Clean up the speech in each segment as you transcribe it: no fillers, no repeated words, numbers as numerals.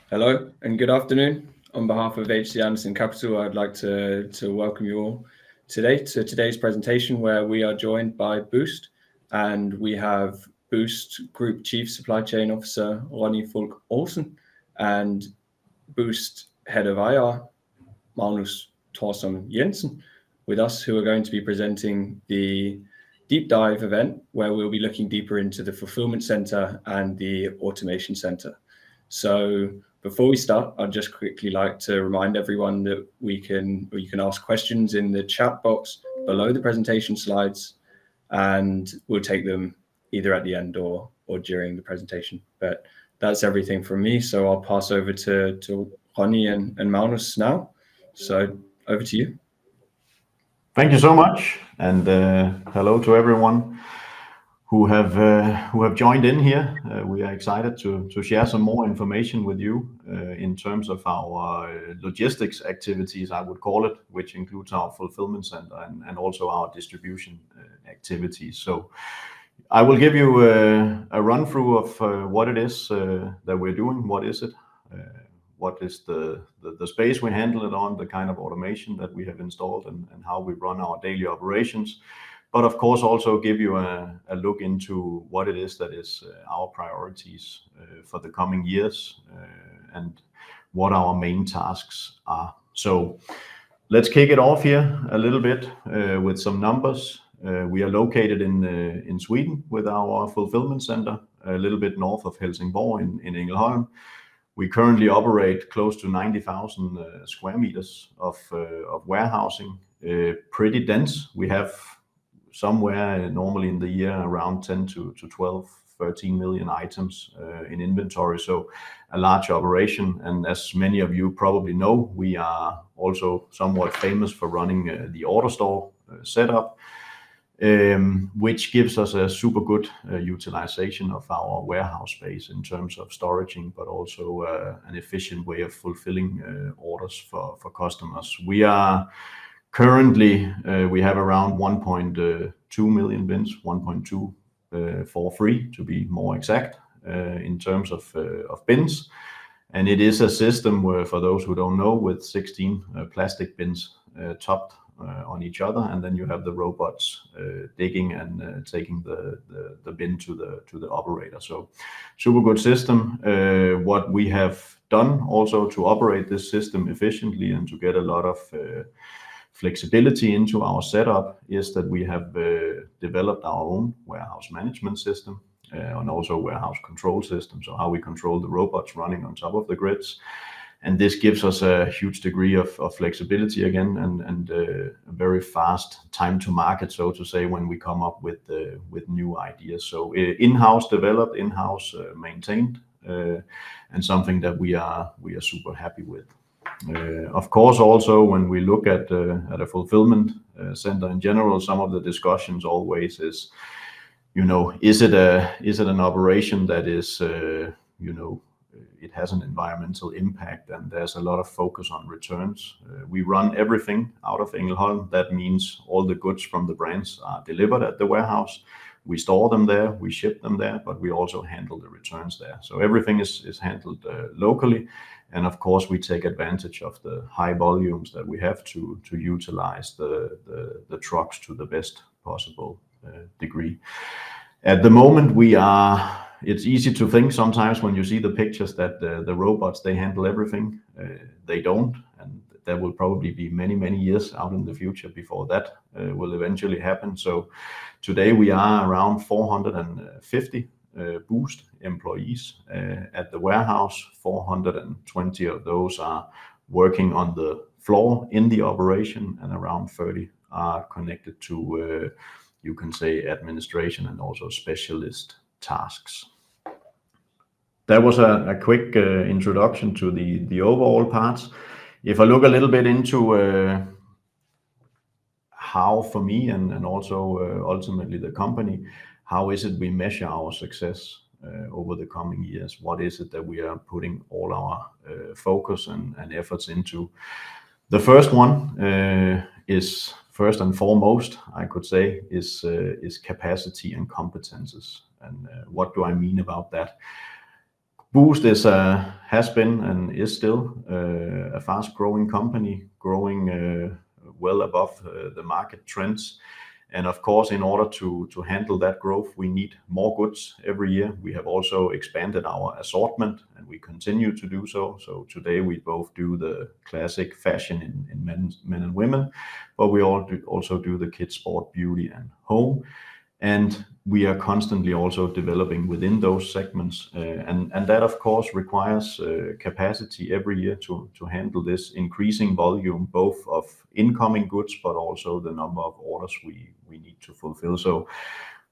Hello and good afternoon. On behalf of HC Andersen Capital, I'd like to welcome you all today to today's presentation, where we are joined by Boozt, and we have Boozt Group Chief Supply Chain Officer Ronny Folk Olsen and Boozt Head of IR Magnus Thorsson Jensen with us, who are going to be presenting the deep dive event where we'll be looking deeper into the Fulfilment Center and the Automation Center. So before we start, I'd just quickly like to remind everyone that you can ask questions in the chat box below the presentation slides, and we'll take them either at the end or during the presentation. But that's everything from me. So I'll pass over to Ronny and Magnus now. So over to you. Thank you so much, and hello to everyone who have joined in here. We are excited to share some more information with you in terms of our logistics activities, I would call it, which includes our fulfillment center and also our distribution activities. So I will give you a run through of what it is that we're doing. What is it? What is the space we handle it on, the kind of automation that we have installed, and how we run our daily operations. But of course also give you a look into what it is that is our priorities for the coming years and what our main tasks are. So let's kick it off here a little bit with some numbers. We are located in Sweden with our fulfillment center, a little bit north of Helsingborg in Indholdet. We currently operate close to 90,000 square meters of warehousing, pretty dense. We have somewhere normally in the year around 10 to 12, 13 million items in inventory, so a large operation. And as many of you probably know, we are also somewhat famous for running the AutoStore setup, which gives us a super good utilization of our warehouse space in terms of storaging, but also an efficient way of fulfilling orders for customers. We are currently, we have around 1.2 million bins, 1.243 to be more exact, in terms of bins. And it is a system where, for those who don't know, with 16 plastic bins topped on each other, and then you have the robots digging and taking the bin to the operator. So super good system. What we have done also to operate this system efficiently and to get a lot of flexibility into our setup is that we have developed our own warehouse management system and also warehouse control system, so how we control the robots running on top of the grids. And this gives us a huge degree of flexibility again, and a very fast time to market, so to say, when we come up with new ideas. So in-house developed, in-house maintained, and something that we are super happy with. Of course, also when we look at a fulfillment center in general, some of the discussions always is, is it an operation that is, it has an environmental impact, and there's a lot of focus on returns. We run everything out of Indholdet. That means all the goods from the brands are delivered at the warehouse. We store them there, we ship them there, but we also handle the returns there. So everything is handled locally. And of course, we take advantage of the high volumes that we have to utilize the trucks to the best possible degree. At the moment, it's easy to think sometimes when you see the pictures that the robots, they handle everything. They don't, and there will probably be many years out in the future before that will eventually happen. So today we are around 450 Boozt employees at the warehouse. 420 of those are working on the floor in the operation, and around 30 are connected to, you can say, administration and also specialist tasks. That was a quick introduction to the overall parts. If I look a little bit into how, for me and also ultimately the company, how is it we measure our success over the coming years? What is it that we are putting all our focus and efforts into? The first one is, first and foremost, I could say, is capacity and competences. And what do I mean about that? Boozt has been and is still a fast-growing company, growing well above the market trends. And of course, in order to handle that growth, we need more goods every year. We have also expanded our assortment, and we continue to do so. So today we both do the classic fashion in men and women, but we also do the kids, sport, beauty, and home. And we are constantly also developing within those segments. And that, of course, requires capacity every year to handle this increasing volume, both of incoming goods, but also the number of orders we need to fulfill. So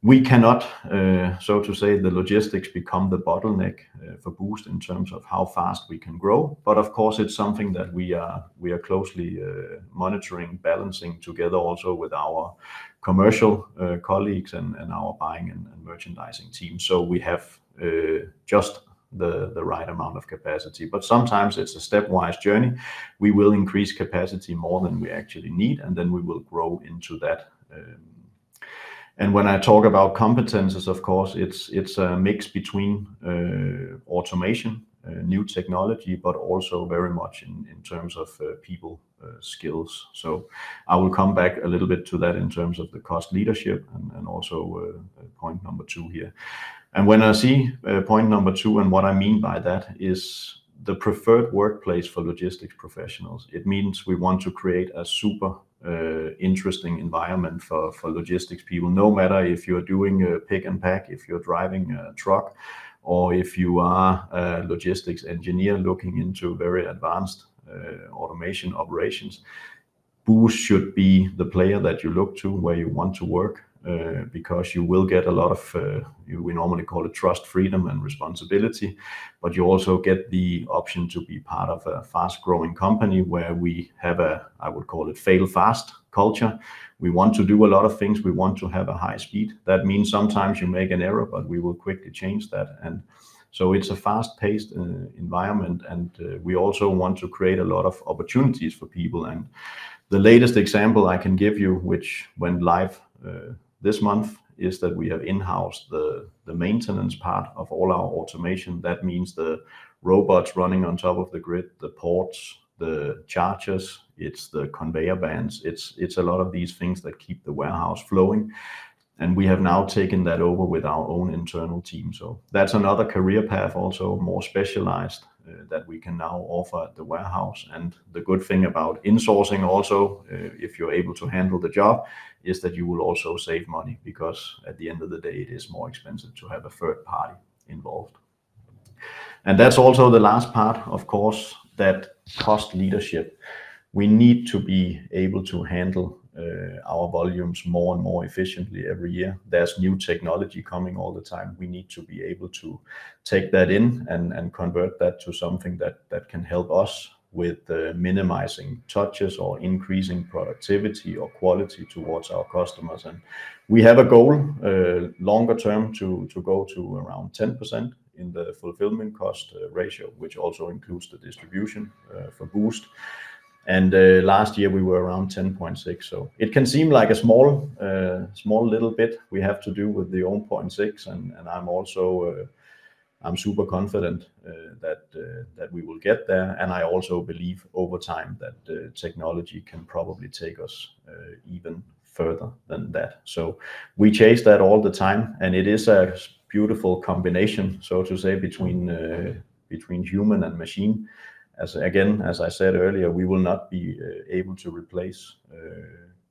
we cannot, so to say, the logistics become the bottleneck for Boozt in terms of how fast we can grow. But of course, it's something that we are closely monitoring, balancing together also with our commercial colleagues and our buying and merchandising team. So we have just the right amount of capacity. But sometimes it's a stepwise journey. We will increase capacity more than we actually need, and then we will grow into that. And when I talk about competences, of course, it's a mix between automation, new technology, but also very much in terms of people skills. So I will come back a little bit to that in terms of the cost leadership and also point number 2 here. And when I see point number 2, and what I mean by that is the preferred workplace for logistics professionals. It means we want to create a super interesting environment for logistics people, no matter if you're doing a pick and pack, if you're driving a truck, or if you are a logistics engineer looking into very advanced automation operations. Boozt should be the player that you look to where you want to work, because you will get a lot of, we normally call it trust, freedom, and responsibility, but you also get the option to be part of a fast-growing company where we have I would call it fail fast culture. We want to do a lot of things. We want to have a high speed. That means sometimes you make an error, but we will quickly change that. And so it's a fast-paced environment, and we also want to create a lot of opportunities for people. And the latest example I can give you, which went live this month, is that we have in-housed the maintenance part of all our automation. That means the robots running on top of the grid, the ports, the chargers, it's the conveyor bands, it's a lot of these things that keep the warehouse flowing. And we have now taken that over with our own internal team. So that's another career path, also more specialized, that we can now offer at the warehouse. And the good thing about insourcing also, if you're able to handle the job, is that you will also save money, because at the end of the day, it is more expensive to have a third party involved. And that's also the last part, of course, that cost leadership. We need to be able to handle our volumes more and more efficiently every year. There's new technology coming all the time. We need to be able to take that in and convert that to something that can help us with minimizing touches or increasing productivity or quality towards our customers. And we have a goal longer term to go to around 10% in the fulfillment cost ratio, which also includes the distribution for Boozt. And last year we were around 10.6. So it can seem like a small little bit we have to do with the 0.6, and I'm also I'm super confident that we will get there. And I also believe over time that technology can probably take us even further than that. So we chase that all the time, and it is a beautiful combination, so to say, between human and machine. As I said earlier, we will not be able to replace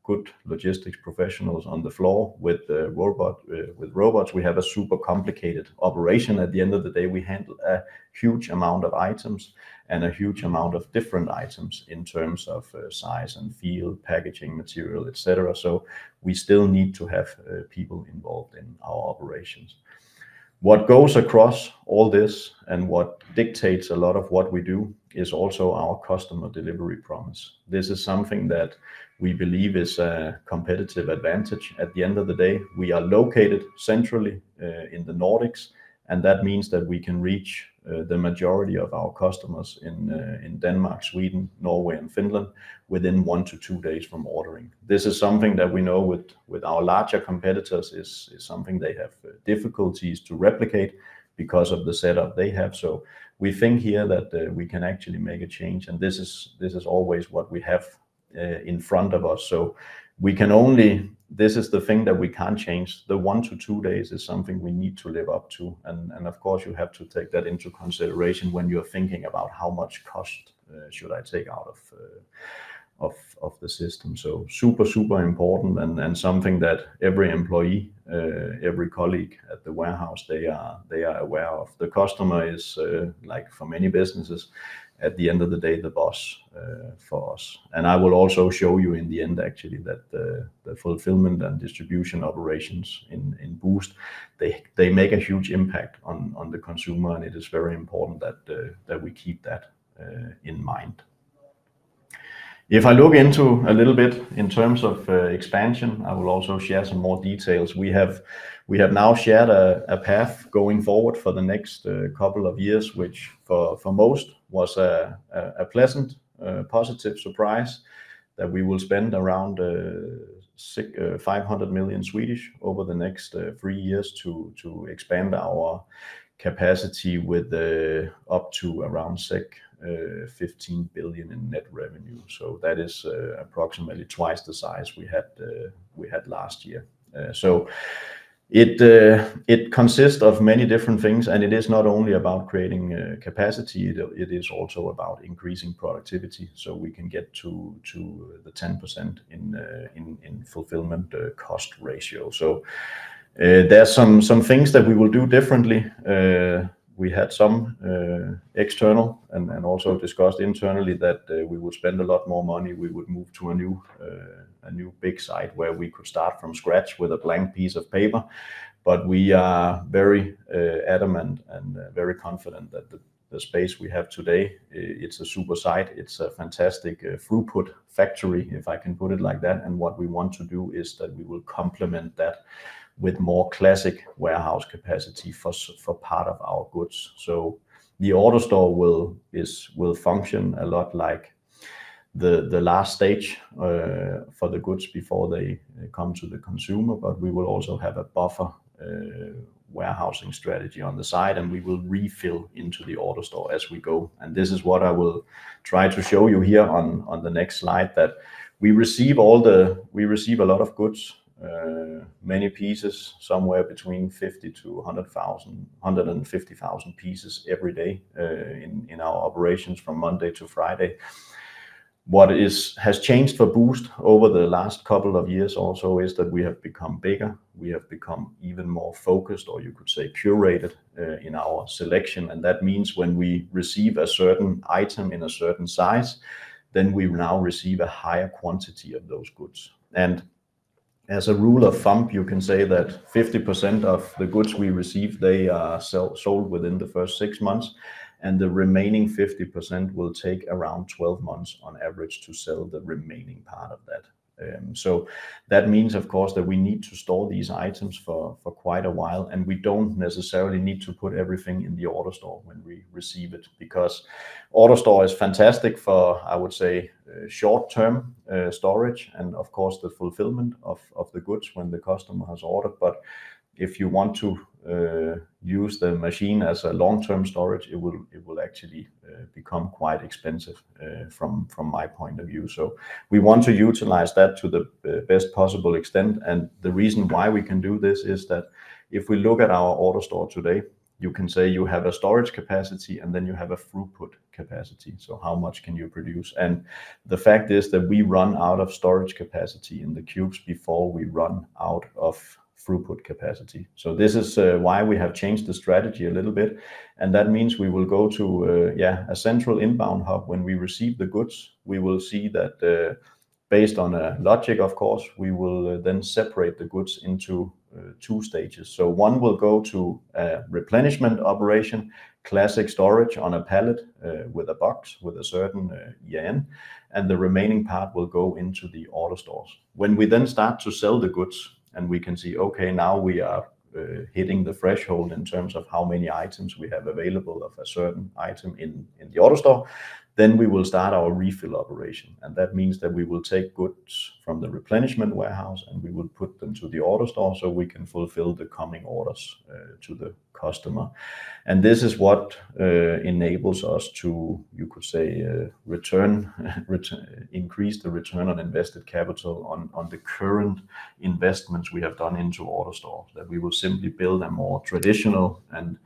good logistics professionals on the floor with robots. We have a super complicated operation. At the end of the day, we handle a huge amount of items and a huge amount of different items in terms of size and feel, packaging material, etc. So we still need to have people involved in our operations. What goes across all this and what dictates a lot of what we do is also our customer delivery promise. This is something that we believe is a competitive advantage. At the end of the day, we are located centrally in the Nordics, and that means that we can reach the majority of our customers in Denmark, Sweden, Norway, and Finland within 1 to 2 days from ordering. This is something that we know with our larger competitors is something they have difficulties to replicate because of the setup they have. So we think here that we can actually make a change, and this is always what we have in front of us. So we can only, this is the thing that we can't change. The 1 to 2 days is something we need to live up to, and of course you have to take that into consideration when you're thinking about how much cost should I take out of the system. So super important, and something that every employee, every colleague at the warehouse, they are aware of. The customer is like for many businesses, at the end of the day, the boss for us. And I will also show you in the end actually that the fulfillment and distribution operations in Boozt, they make a huge impact on the consumer, and it is very important that we keep that in mind. If I look into a little bit in terms of expansion, I will also share some more details. We have now shared a path going forward for the next couple of years, which for most was a pleasant, positive surprise, that we will spend around 500 million Swedish over the next 3 years to expand our capacity with up to around 15 billion in net revenue. So that is approximately twice the size we had last year. So it consists of many different things, and it is not only about creating capacity, it is also about increasing productivity, so we can get to the 10% in fulfillment cost ratio. So there's some things that we will do differently. We had some external and also discussed internally that we would spend a lot more money. We would move to a new big site where we could start from scratch with a blank piece of paper. But we are very adamant and very confident that the space we have today, it's a super site. It's a fantastic throughput factory, if I can put it like that. And what we want to do is that we will complement that with more classic warehouse capacity for part of our goods. So the AutoStore will function a lot like the last stage for the goods before they come to the consumer, but we will also have a buffer warehousing strategy on the side, and we will refill into the AutoStore as we go. And this is what I will try to show you here on the next slide, that we receive a lot of goods, many pieces, somewhere between 50 to 150,000 pieces every day in our operations from Monday to Friday. What has changed for Boozt over the last couple of years also is that we have become bigger. We have become even more focused, or you could say curated, in our selection. And that means when we receive a certain item in a certain size, then we now receive a higher quantity of those goods. And as a rule of thumb, you can say that 50% of the goods we receive, they are sold within the first 6 months, and the remaining 50% will take around 12 months on average to sell the remaining part of that. So that means, of course, that we need to store these items for quite a while, and we don't necessarily need to put everything in the AutoStore when we receive it, because AutoStore is fantastic for, I would say, short-term storage, and of course the fulfillment of the goods when the customer has ordered. But if you want to use the machine as a long-term storage, it will actually become quite expensive from my point of view. So we want to utilize that to the best possible extent. And the reason why we can do this is that if we look at our AutoStore today, you can say you have a storage capacity and then you have a throughput capacity. So how much can you produce? And the fact is that we run out of storage capacity in the cubes before we run out of throughput capacity. So this is why we have changed the strategy a little bit, and that means we will go to a central inbound hub. When we receive the goods, we will see that based on a logic, of course, we will then separate the goods into 2 stages. So one will go to a replenishment operation, classic storage on a pallet with a box with a certain EAN, and the remaining part will go into the AutoStores. When we then start to sell the goods, and we can see, okay, now we are hitting the threshold in terms of how many items we have available of a certain item in the AutoStore, Then we will start our refill operation, and that means that we will take goods from the replenishment warehouse and we will put them to the order store so we can fulfill the coming orders to the customer. And this is what enables us to, you could say, increase the return on invested capital on the current investments we have done into AutoStore, that we will simply build a more traditional and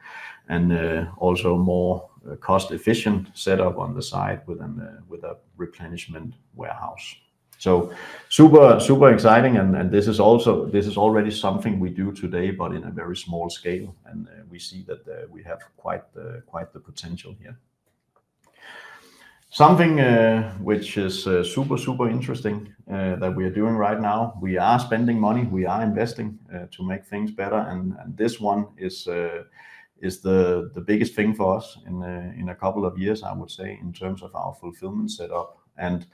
also more cost-efficient setup on the side with a replenishment warehouse. So super exciting, and this is already something we do today, but in a very small scale, and we see that we have quite the potential here. Something which is super interesting that we are doing right now. We are spending money, we are investing to make things better, and this one is the biggest thing for us in a couple of years, I would say, in terms of our fulfillment setup. And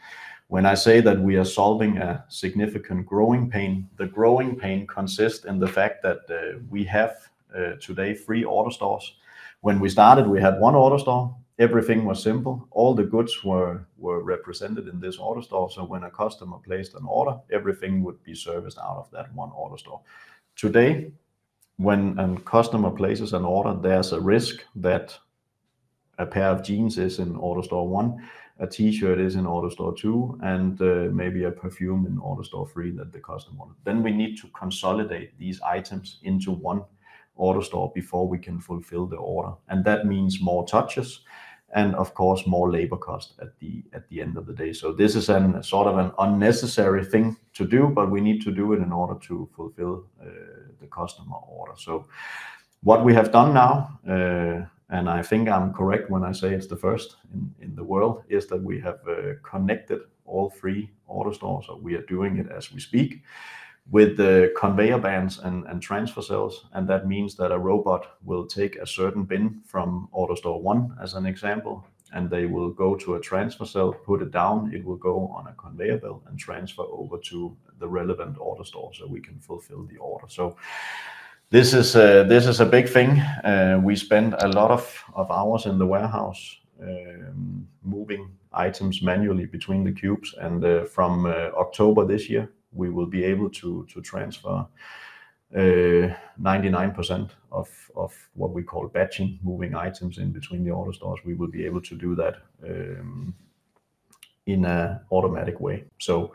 when I say that we are solving a significant growing pain, the growing pain consists in the fact that we have today 3 order stores. When we started, we had 1 order store. Everything was simple. All the goods were represented in this order store. So when a customer placed an order, everything would be serviced out of that 1 order store. Today, when a customer places an order, there's a risk that a pair of jeans is in order store 1, a t-shirt is in order store 2, and maybe a perfume in order store 3 that the customer wanted. Then we need to consolidate these items into 1 order store before we can fulfill the order. And that means more touches and of course more labor cost at the end of the day. So this is a sort of an unnecessary thing to do, but we need to do it in order to fulfill the customer order. So what we have done now, and I think I'm correct when I say it's the first in the world, is that we have connected all 3 order stores. So we are doing it as we speak with the conveyor bands and transfer cells, and that means that a robot will take a certain bin from order store 1 as an example, and they will go to a transfer cell, put it down, it will go on a conveyor belt and transfer over to the relevant order store so we can fulfill the order. So this is a big thing. We spend a lot of hours in the warehouse moving items manually between the cubes, and from October this year we will be able to transfer 99% of what we call batching, moving items in between the order stores. We will be able to do that in an automatic way. So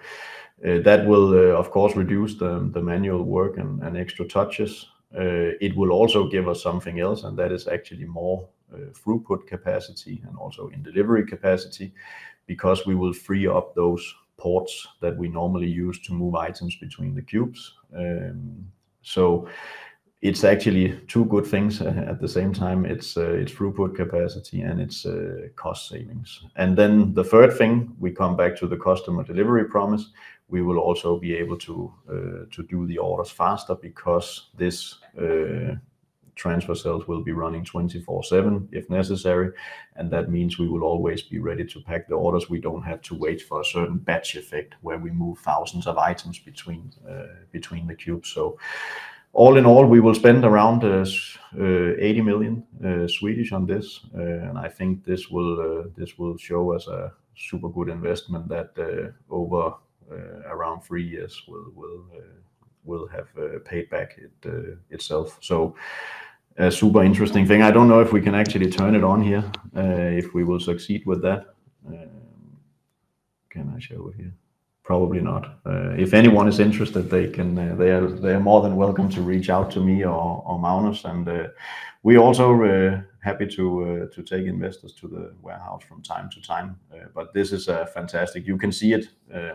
that will of course reduce the manual work and extra touches. It will also give us something else, and that is actually more throughput capacity and also in delivery capacity, because we will free up those ports that we normally use to move items between the cubes. So it's actually 2 good things at the same time. It's throughput capacity and it's cost savings. And then the third thing, we come back to the customer delivery promise. We will also be able to do the orders faster, because this transfer cells will be running 24/7 if necessary, and that means we will always be ready to pack the orders. We don't have to wait for a certain batch effect where we move thousands of items between the cubes. So all in all, we will spend around 80 million Swedish on this, and I think this will show us a super good investment that over around 3 years will have paid back itself. So a super interesting thing. I don't know if we can actually turn it on here, if we will succeed with that. Can I show it here? Probably not. If anyone is interested, they can. They are more than welcome to reach out to me or Magnus, and we also happy to take investors to the warehouse from time to time. But this is a fantastic. You can see it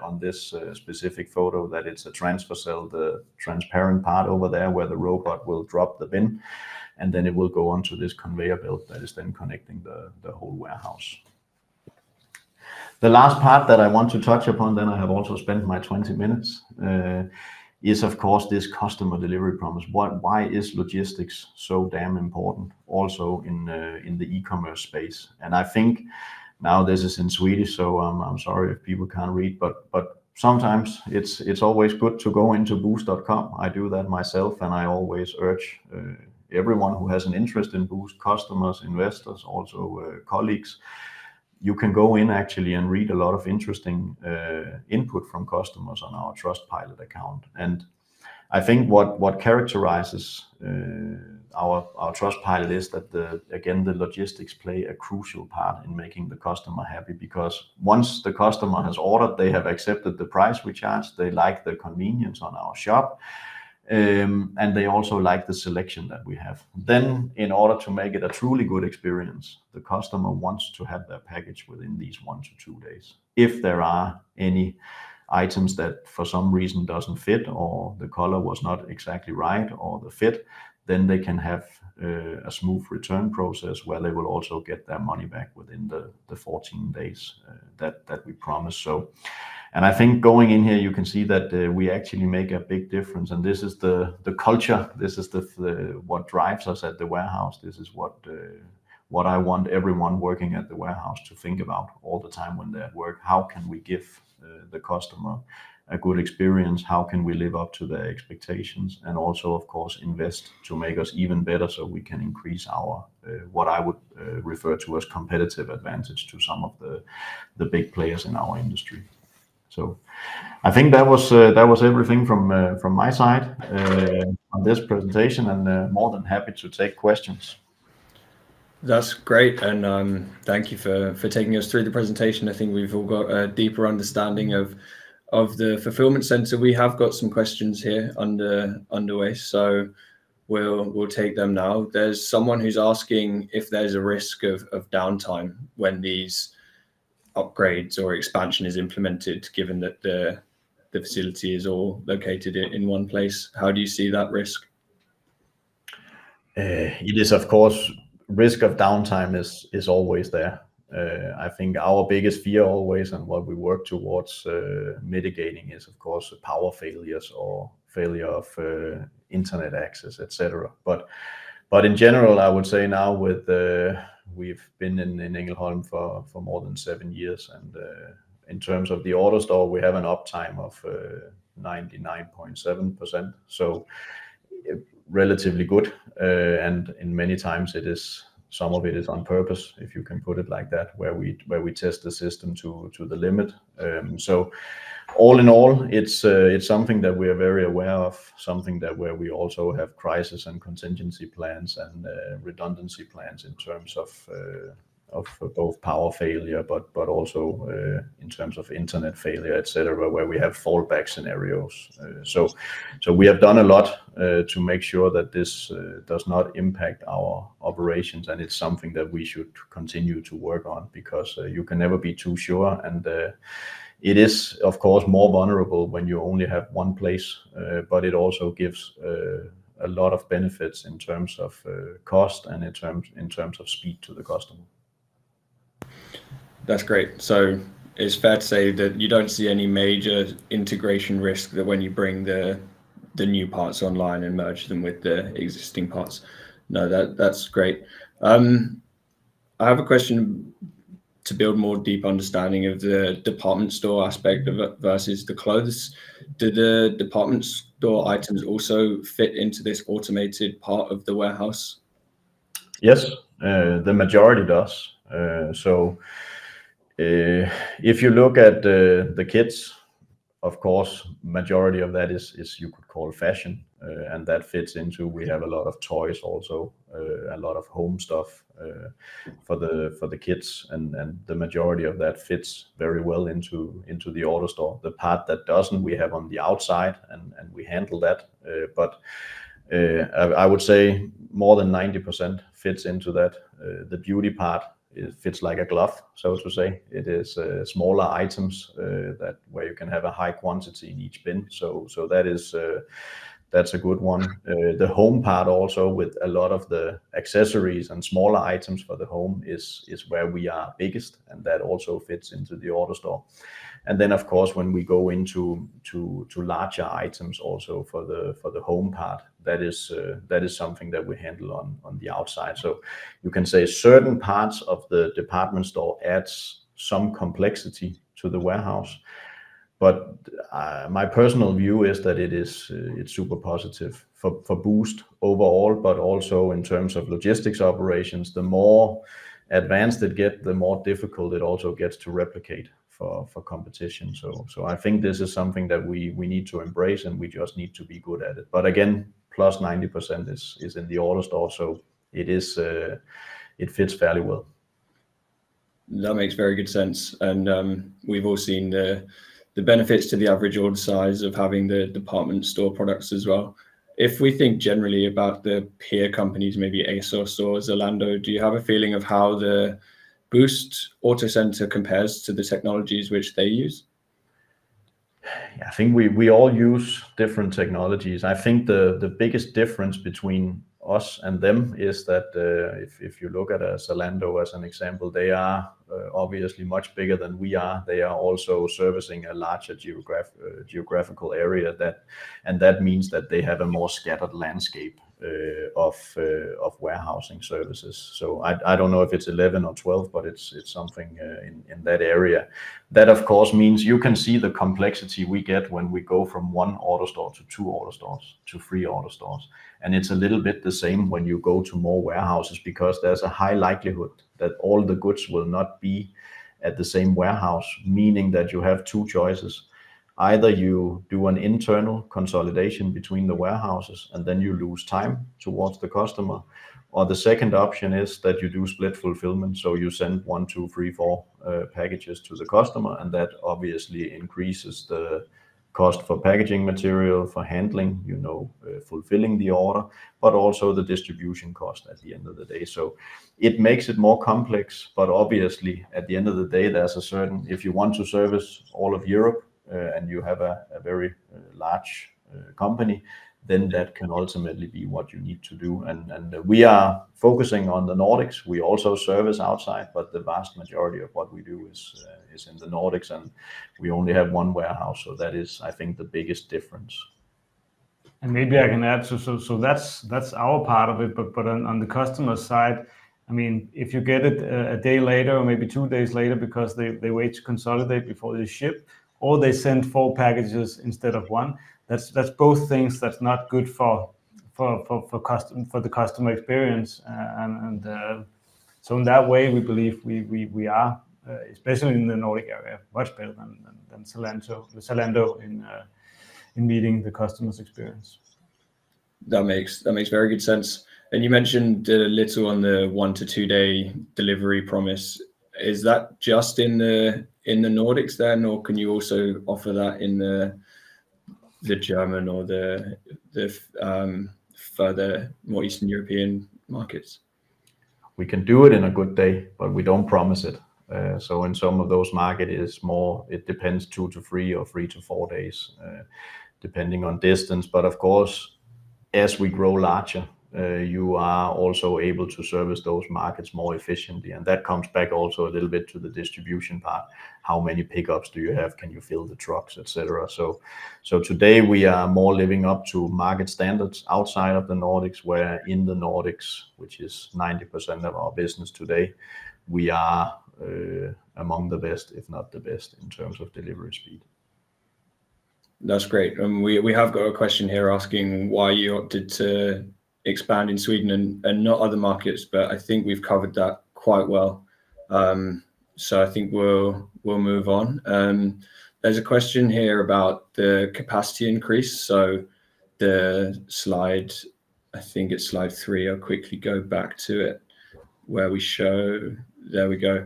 on this specific photo that it's a transfer cell, the transparent part over there where the robot will drop the bin, and then it will go onto this conveyor belt that is then connecting the whole warehouse. The last part that I want to touch upon, then I have also spent my 20 minutes, is of course this customer delivery promise. Why is logistics so damn important also in the e-commerce space? And I think now this is in Swedish, so I'm sorry if people can't read, but sometimes it's always good to go into Boozt.com. I do that myself, and I always urge everyone who has an interest in Boozt, customers, investors, also colleagues, you can go in actually and read a lot of interesting input from customers on our Trustpilot account. And I think what characterizes our Trustpilot is that the logistics play a crucial part in making the customer happy, because once the customer has ordered, they have accepted the price we charge, they like the convenience on our shop, and they also like the selection that we have. Then in order to make it a truly good experience, the customer wants to have their package within these 1 to 2 days. If there are any items that for some reason doesn't fit, or the color was not exactly right, or the fit, then they can have a smooth return process where they will also get their money back within the 14 days that we promise. So, and I think going in here, you can see that we actually make a big difference, and this is the culture. This is what drives us at the warehouse. This is what I want everyone working at the warehouse to think about all the time when they're at work. How can we give the customer a good experience? How can we live up to their expectations, and also of course invest to make us even better, so we can increase our what I would refer to as competitive advantage to some of the big players in our industry. So I think that was everything from my side on this presentation, and more than happy to take questions. That's great, and thank you for taking us through the presentation. I think we've all got a deeper understanding of the fulfillment center. We have got some questions here underway, so we'll take them now. There's someone who's asking if there's a risk of downtime when these upgrades or expansion is implemented, given that the facility is all located in one place. How do you see that risk? It is, of course, risk of downtime is always there. I think our biggest fear always, and what we work towards mitigating, is of course power failures or failure of internet access, etc. But in general, I would say now with we've been in Indholdet for more than 7 years, and in terms of the AutoStore, we have an uptime of 99.7%, so relatively good, and in many times some of it is on purpose, if you can put it like that, where we test the system to the limit. So all in all, it's something that we are very aware of, something that where we also have crisis and contingency plans and redundancy plans in terms of both power failure, but also in terms of internet failure, etc., where we have fallback scenarios. So we have done a lot to make sure that this does not impact our operations, and it's something that we should continue to work on, because you can never be too sure, and it is of course more vulnerable when you only have one place, but it also gives a lot of benefits in terms of cost and in terms of speed to the customer. That's great. So it's fair to say that you don't see any major integration risk that when you bring the new parts online and merge them with the existing parts. No, that's great. I have a question to build more deep understanding of the department store aspect of it versus the clothes. Do the department store items also fit into this automated part of the warehouse? Yes, the majority does. If you look at the kids, of course, majority of that is you could call fashion, and that fits into, we have a lot of toys also, a lot of home stuff for the kids, and the majority of that fits very well into the AutoStore. The part that doesn't, we have on the outside, and we handle that, but I would say more than 90% fits into that. The beauty part, it fits like a glove, so to say. It is smaller items that where you can have a high quantity in each bin. So that is that's a good one. The home part also, with a lot of the accessories and smaller items for the home, is where we are biggest, and that also fits into the AutoStore. And then of course, when we go into larger items also for the home part, that is something that we handle on the outside. So you can say certain parts of the department store adds some complexity to the warehouse, but my personal view is that it's super positive for Boozt overall, but also in terms of logistics operations. The more advanced it gets, the more difficult it also gets to replicate for competition. So I think this is something that we need to embrace, and we just need to be good at it. But again, plus 90% is in the order store, so it fits fairly well. That makes very good sense, and we've all seen the benefits to the average order size of having the department store products as well. If we think generally about the peer companies, maybe ASOS or Zalando, do you have a feeling of how the Boozt Auto Center compares to the technologies which they use? Yeah, I think we all use different technologies. I think the biggest difference between us and them is that if you look at a Zalando as an example, they are obviously much bigger than we are. They are also servicing a larger geographical area, and that means that they have a more scattered landscape of warehousing services. So I don't know if it's 11 or 12, but it's something in that area. That of course means you can see the complexity we get when we go from 1 order store to 2 order stores to 3 order stores. And it's a little bit the same when you go to more warehouses, because there's a high likelihood that all the goods will not be at the same warehouse, meaning that you have 2 choices. Either you do an internal consolidation between the warehouses and then you lose time towards the customer, or the second option is that you do split fulfillment, so you send 1, 2, 3, 4 packages to the customer, and that obviously increases the cost for packaging material, for handling, fulfilling the order, but also the distribution cost at the end of the day. So it makes it more complex, but obviously at the end of the day, there's a certain, if you want to service all of Europe and you have a very large company, then that can ultimately be what you need to do. And we are focusing on the Nordics. We also service outside, but the vast majority of what we do is in the Nordics, and we only have 1 warehouse. So that is, I think, the biggest difference. And maybe I can add, so that's our part of it, but on the customer side, I mean, if you get it a day later or maybe 2 days later because they wait to consolidate before they ship, or they send 4 packages instead of 1, that's both things that's not good for the customer experience, and so in that way we believe we are especially in the Nordic area much better than Zalando in meeting the customer's experience. That makes very good sense. And you mentioned a little on the 1 to 2 day delivery promise. Is that just in the Nordics then, or can you also offer that in the German or the further more Eastern European markets? We can do it in a good day, but we don't promise it. So in some of those markets, it depends 2 to 3 or 3 to 4 days, depending on distance. But of course, as we grow larger, you are also able to service those markets more efficiently. And that comes back also a little bit to the distribution part. How many pickups do you have? Can you fill the trucks, etc.? So today we are more living up to market standards outside of the Nordics, where in the Nordics, which is 90% of our business today, we are among the best, if not the best, in terms of delivery speed. That's great. And we have got a question here asking why you opted to expand in Sweden and not other markets, but I think we've covered that quite well. So I think we'll move on. There's a question here about the capacity increase. So the slide, I think it's slide 3. I'll quickly go back to it where we show, there we go.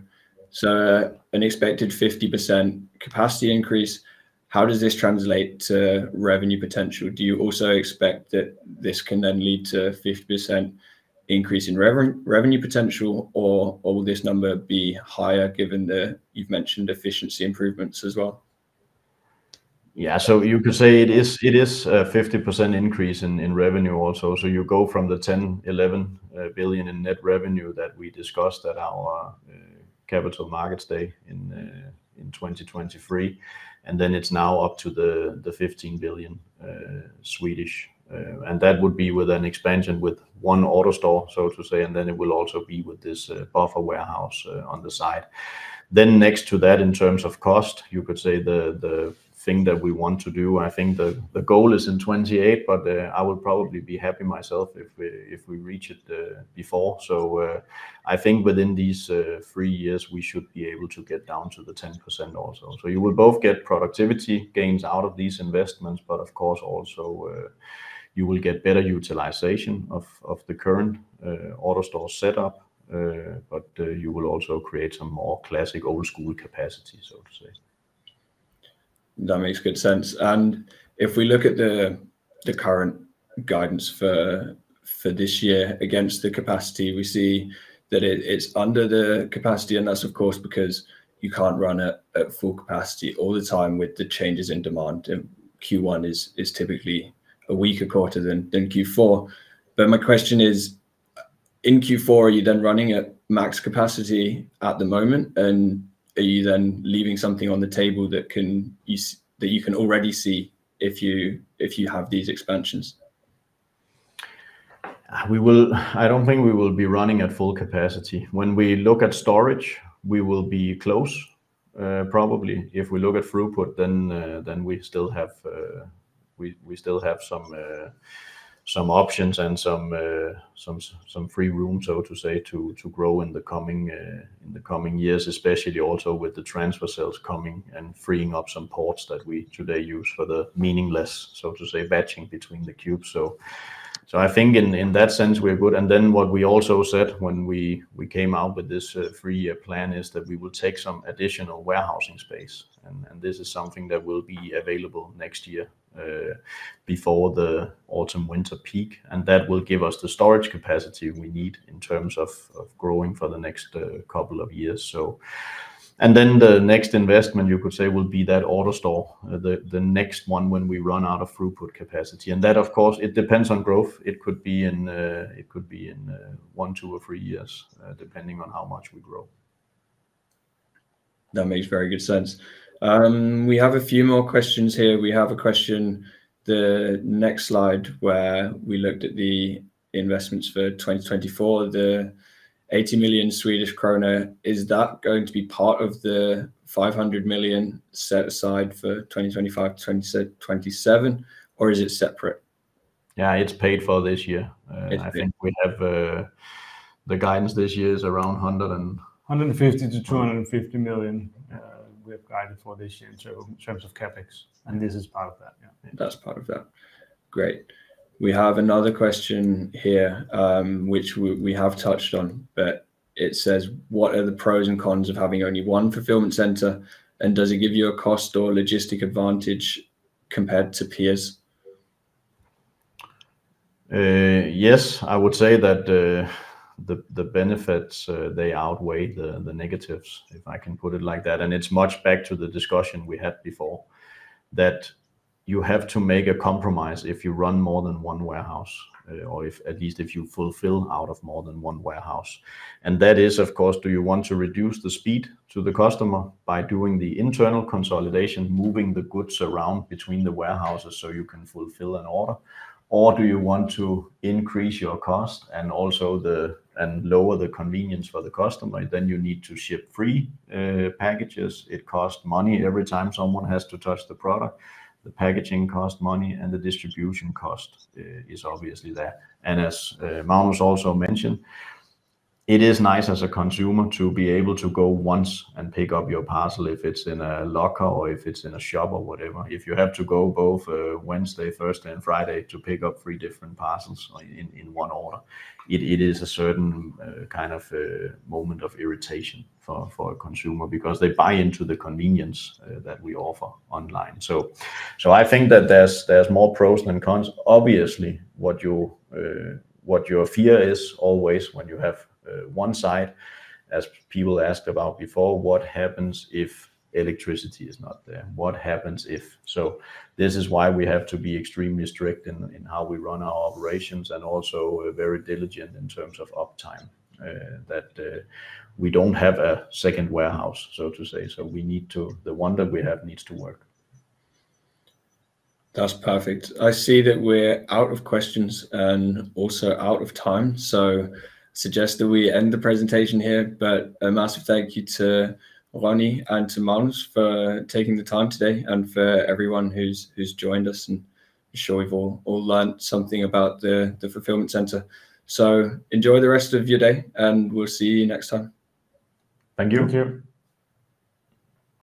So an expected 50% capacity increase. How does this translate to revenue potential? Do you also expect that this can then lead to 50% increase in revenue potential, or will this number be higher given you've mentioned efficiency improvements as well? Yeah, so you could say it is a 50% increase in revenue also. So you go from the 10-11 billion in net revenue that we discussed at our Capital Markets Day in 2023, and then it's now up to the 15 billion Swedish, and that would be with an expansion with 1 auto store, so to say, and then it will also be with this buffer warehouse on the side. Then next to that, in terms of cost, you could say the thing that we want to do. I think the goal is in 28, but I will probably be happy myself if we reach it before. So I think within these 3 years we should be able to get down to the 10% also. So you will both get productivity gains out of these investments, but of course also you will get better utilization of the current AutoStore setup. But you will also create some more classic old school capacity, so to say. That makes good sense. And if we look at the current guidance for this year against the capacity, we see that it's under the capacity, and that's of course because you can't run at full capacity all the time with the changes in demand. And Q1 is typically a weaker quarter than Q4. But my question is, in Q4, are you then running at max capacity at the moment, and are you then leaving something on the table that you can already see if you have these expansions? I don't think we will be running at full capacity. When we look at storage, we will be close, probably. If we look at throughput, then we still have some options and some free room, so to say, to grow in the coming years, especially also with the transfer cells coming and freeing up some ports that we today use for the meaningless, so to say, batching between the cubes. So I think in that sense we're good. And then what we also said when we came out with this 3-year plan is that we will take some additional warehousing space, and this is something that will be available next year before the autumn winter peak, and that will give us the storage capacity we need in terms of growing for the next couple of years. So, and then the next investment, you could say, will be that AutoStore, the next one when we run out of throughput capacity. And that, of course, it depends on growth. It could be in 1, 2, or 3 years, depending on how much we grow. That makes very good sense. We have a few more questions here. We have a question, the next slide, where we looked at the investments for 2024, the 80 million Swedish krona. Is that going to be part of the 500 million set aside for 2025 to 2027, or is it separate? Yeah, it's paid for this year. I think we have the guidance this year is around 150 to 250 million. We have guided for this year in terms of capex, and this is part of that. Yeah, that's part of that. Great. We have another question here, which we have touched on, but it says, what are the pros and cons of having only one fulfillment center, and does it give you a cost or logistic advantage compared to peers? Yes, I would say that the benefits they outweigh the negatives, if I can put it like that. And it's much back to the discussion we had before, that you have to make a compromise if you run more than one warehouse, or at least if you fulfill out of more than one warehouse. And that is, of course, do you want to reduce the speed to the customer by doing the internal consolidation, moving the goods around between the warehouses so you can fulfill an order? Or do you want to increase your cost and also lower the convenience for the customer? Then you need to ship free packages. It costs money every time someone has to touch the product. The packaging costs money, and the distribution cost is obviously there. And as Magnus also mentioned, it is nice as a consumer to be able to go once and pick up your parcel, if it's in a locker or if it's in a shop or whatever. If you have to go both Wednesday, Thursday, and Friday to pick up 3 different parcels in one order, it is a certain kind of moment of irritation for a consumer, because they buy into the convenience that we offer online. So I think that there's more pros than cons. Obviously, what your fear is always when you have one side, as people asked about before, what happens if electricity is not there? What happens if? So this is why we have to be extremely strict in how we run our operations, and also very diligent in terms of uptime, that we don't have a second warehouse, so to say. So we need the one that we have needs to work. That's perfect. I see that we're out of questions and also out of time, so suggest that we end the presentation here. But a massive thank you to Ronnie, and to Magnus for taking the time today, and for everyone who's joined us. And I'm sure we've all learned something about the Fulfilment Center. So enjoy the rest of your day, and we'll see you next time. Thank you. Thank you.